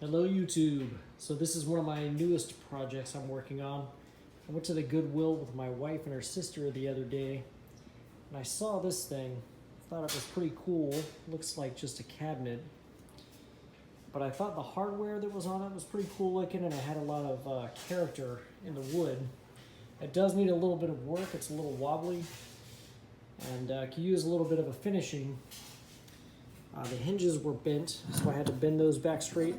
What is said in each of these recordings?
Hello YouTube. So this is one of my newest projects I'm working on. I went to the Goodwill with my wife and her sister the other day and I saw this thing. Thought it was pretty cool. Looks like just a cabinet. But I thought the hardware that was on it was pretty cool looking and it had a lot of character in the wood. It does need a little bit of work. It's a little wobbly and could use a little bit of a finishing. The hinges were bent, so I had to bend those back straight.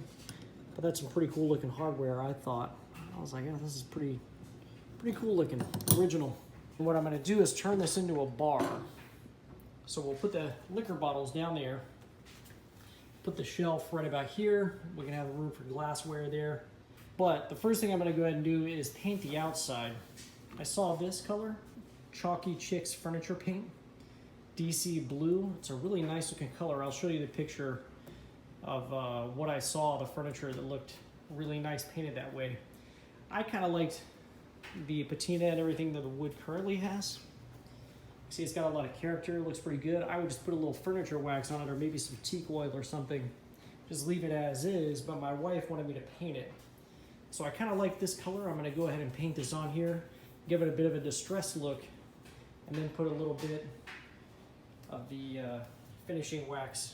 But that's some pretty cool looking hardware, I thought. I was like, yeah, this is pretty cool looking, original. And what I'm gonna do is turn this into a bar. So we'll put the liquor bottles down there, put the shelf right about here. We can have room for glassware there. But the first thing I'm gonna go ahead and do is paint the outside. I saw this color, Chalky Chicks Furniture Paint, DC Blue. It's a really nice looking color. I'll show you the picture of what I saw, the furniture that looked really nice painted that way. I kind of liked the patina and everything that the wood currently has. See, it's got a lot of character, it looks pretty good. I would just put a little furniture wax on it or maybe some teak oil or something. Just leave it as is, but my wife wanted me to paint it. So I kind of like this color. I'm gonna go ahead and paint this on here, give it a bit of a distressed look, and then put a little bit of the finishing wax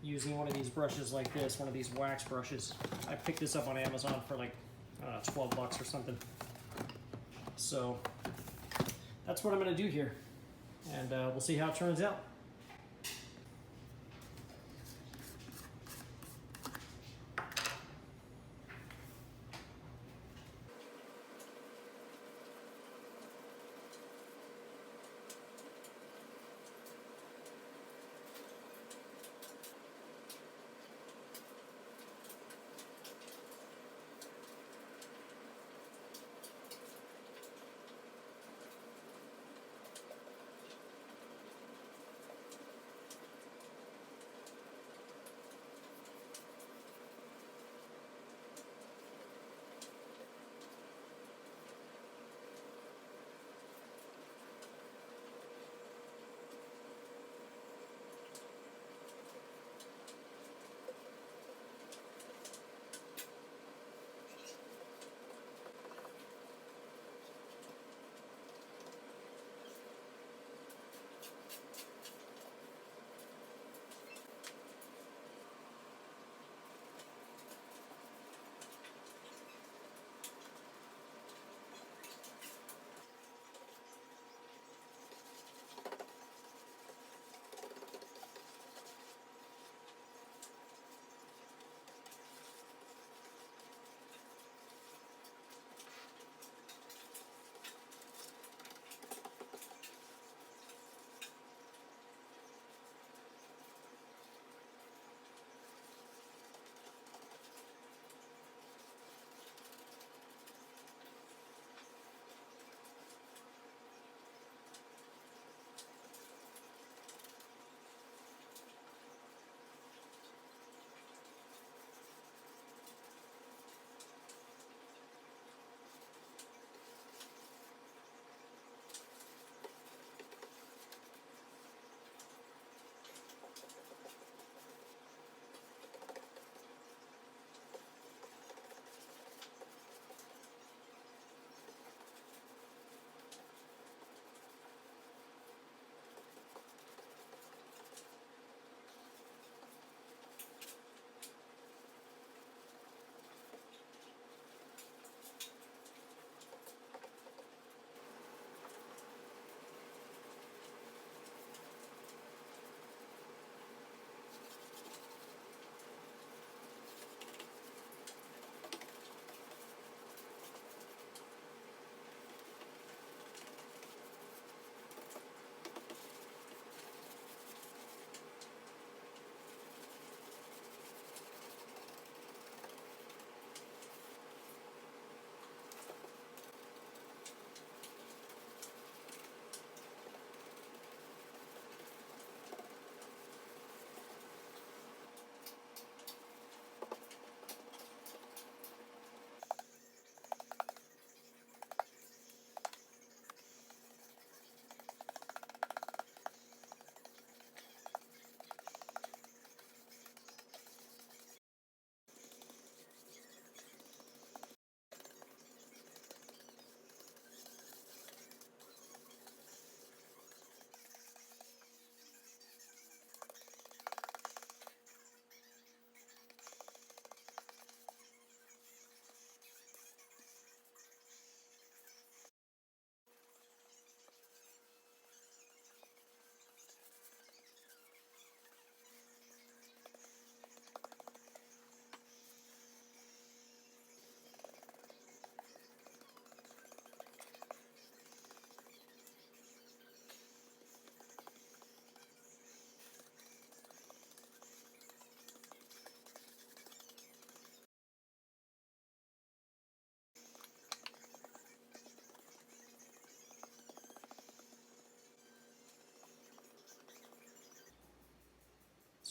using one of these brushes like this, one of these wax brushes. I picked this up on Amazon for like 12 bucks or something. So that's what I'm gonna do here. And we'll see how it turns out.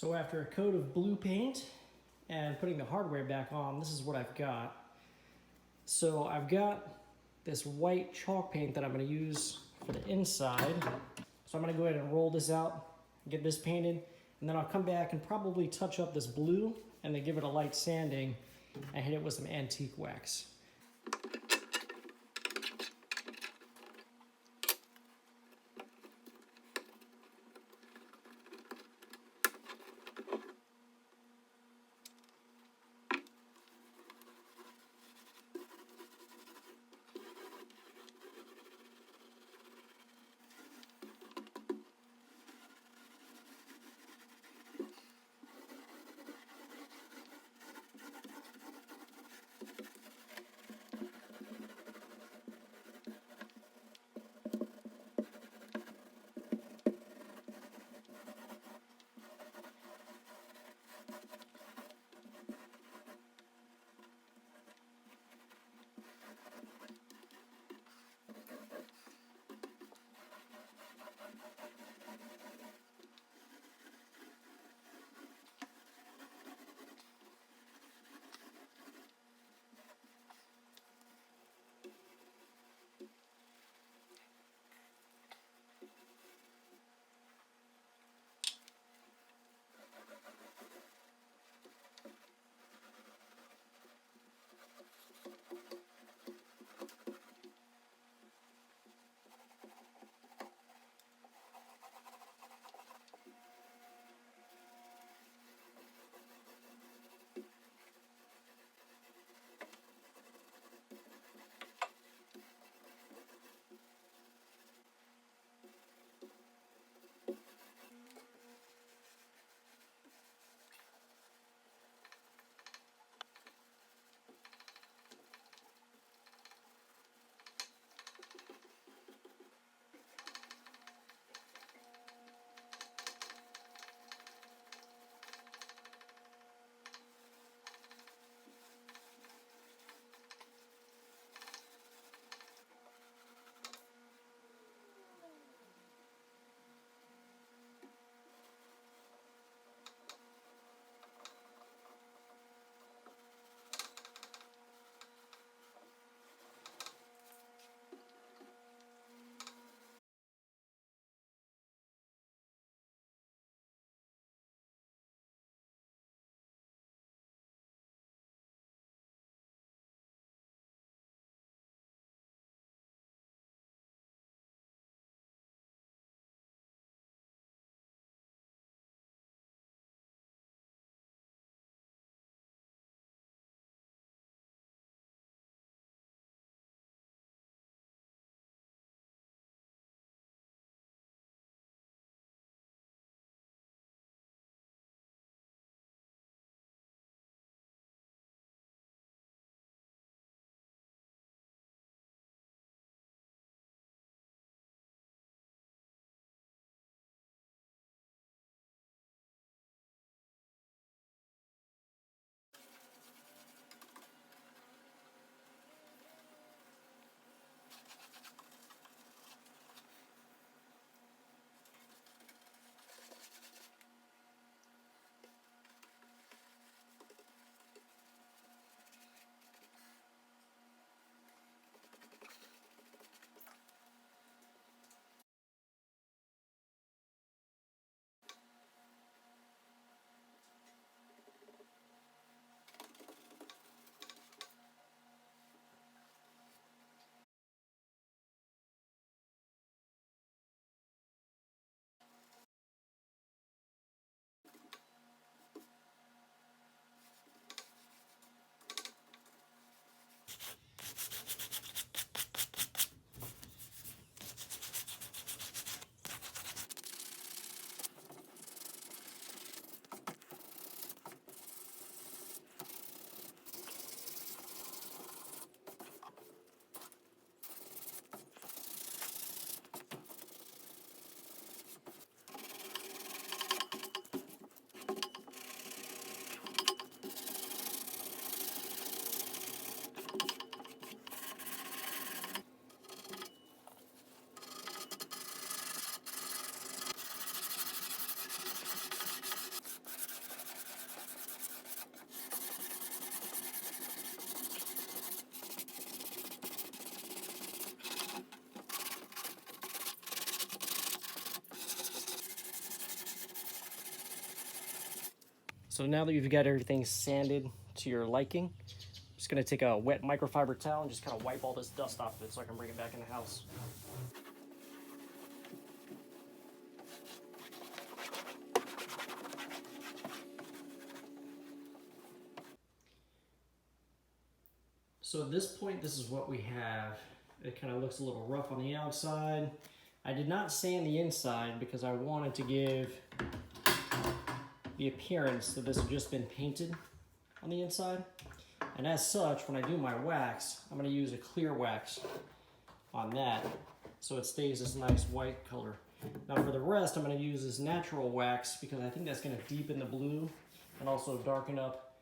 So after a coat of blue paint and putting the hardware back on, this is what I've got. So I've got this white chalk paint that I'm going to use for the inside. So I'm going to go ahead and roll this out, get this painted, and then I'll come back and probably touch up this blue and then give it a light sanding and hit it with some antique wax. So now that you've got everything sanded to your liking, I'm just gonna take a wet microfiber towel and just kind of wipe all this dust off of it so I can bring it back in the house. So at this point, this is what we have. It kind of looks a little rough on the outside. I did not sand the inside because I wanted to give the appearance that this had just been painted on the inside. And as such, when I do my wax, I'm going to use a clear wax on that so it stays this nice white color. Now for the rest, I'm going to use this natural wax because I think that's going to deepen the blue and also darken up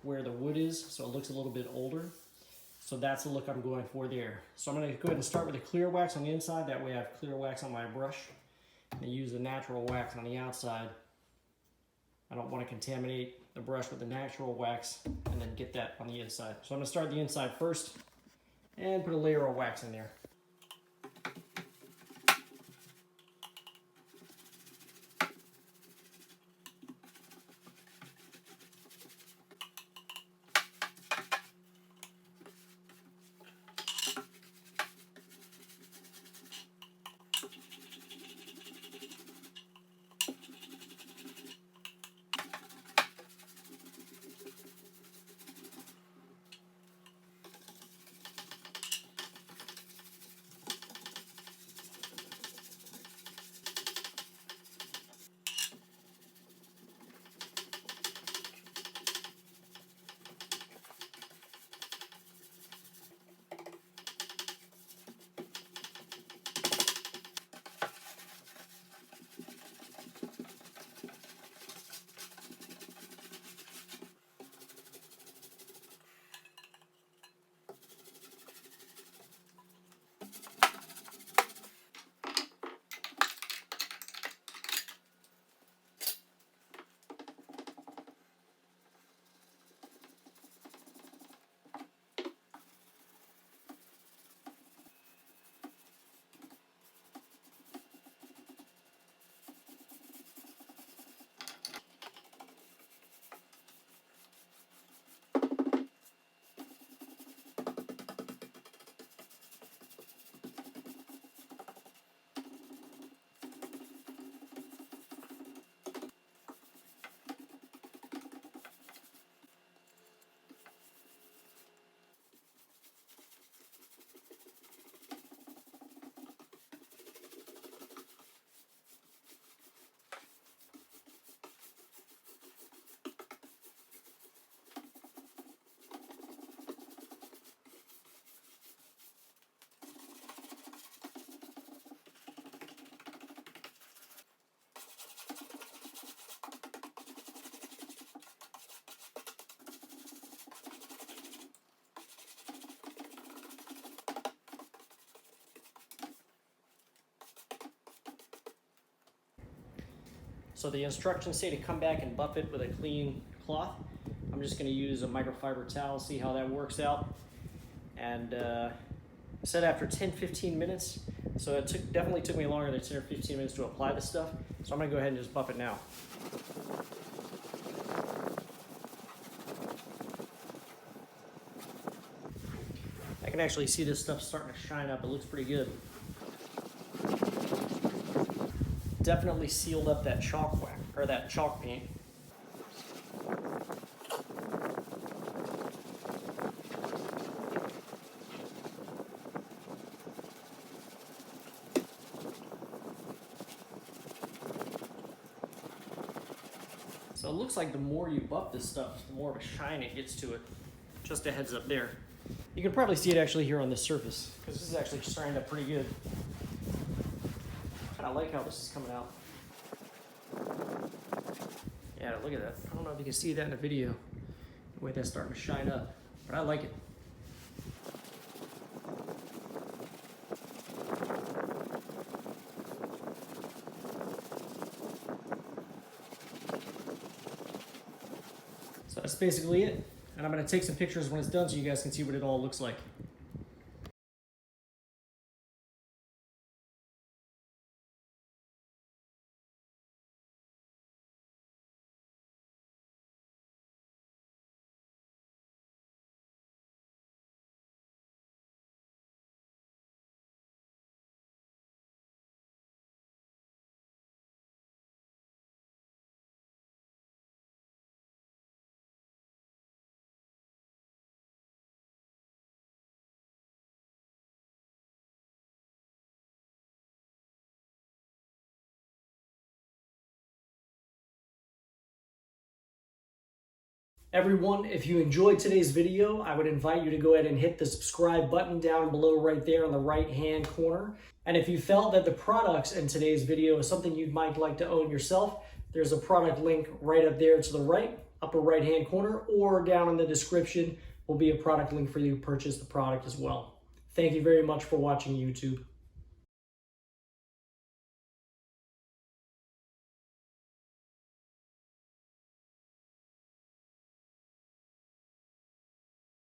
where the wood is so it looks a little bit older. So that's the look I'm going for there. So I'm going to go ahead and start with a clear wax on the inside. That way I have clear wax on my brush. And use the natural wax on the outside. I don't want to contaminate the brush with the natural wax and then get that on the inside. So I'm going to start the inside first and put a layer of wax in there. So the instructions say to come back and buff it with a clean cloth. I'm just going to use a microfiber towel, see how that works out. And set after 10-15 minutes. So it definitely took me longer than 10 or 15 minutes to apply this stuff. So I'm going to go ahead and just buff it now. I can actually see this stuff starting to shine up. It looks pretty good. Definitely sealed up that chalk wax, or that chalk paint. So it looks like the more you buff this stuff, the more of a shine it gets to it. Just a heads up there. You can probably see it actually here on this surface, because this is actually shined up pretty good. I like how this is coming out. Yeah, look at that. I don't know if you can see that in the video, the way that's starting to shine up, but I like it. So that's basically it. And I'm going to take some pictures when it's done so you guys can see what it all looks like. Everyone, if you enjoyed today's video, I would invite you to go ahead and hit the subscribe button down below right there in the right-hand corner. And if you felt that the products in today's video is something you might like to own yourself, there's a product link right up there to the right, upper right-hand corner, or down in the description will be a product link for you to purchase the product as well. Thank you very much for watching YouTube.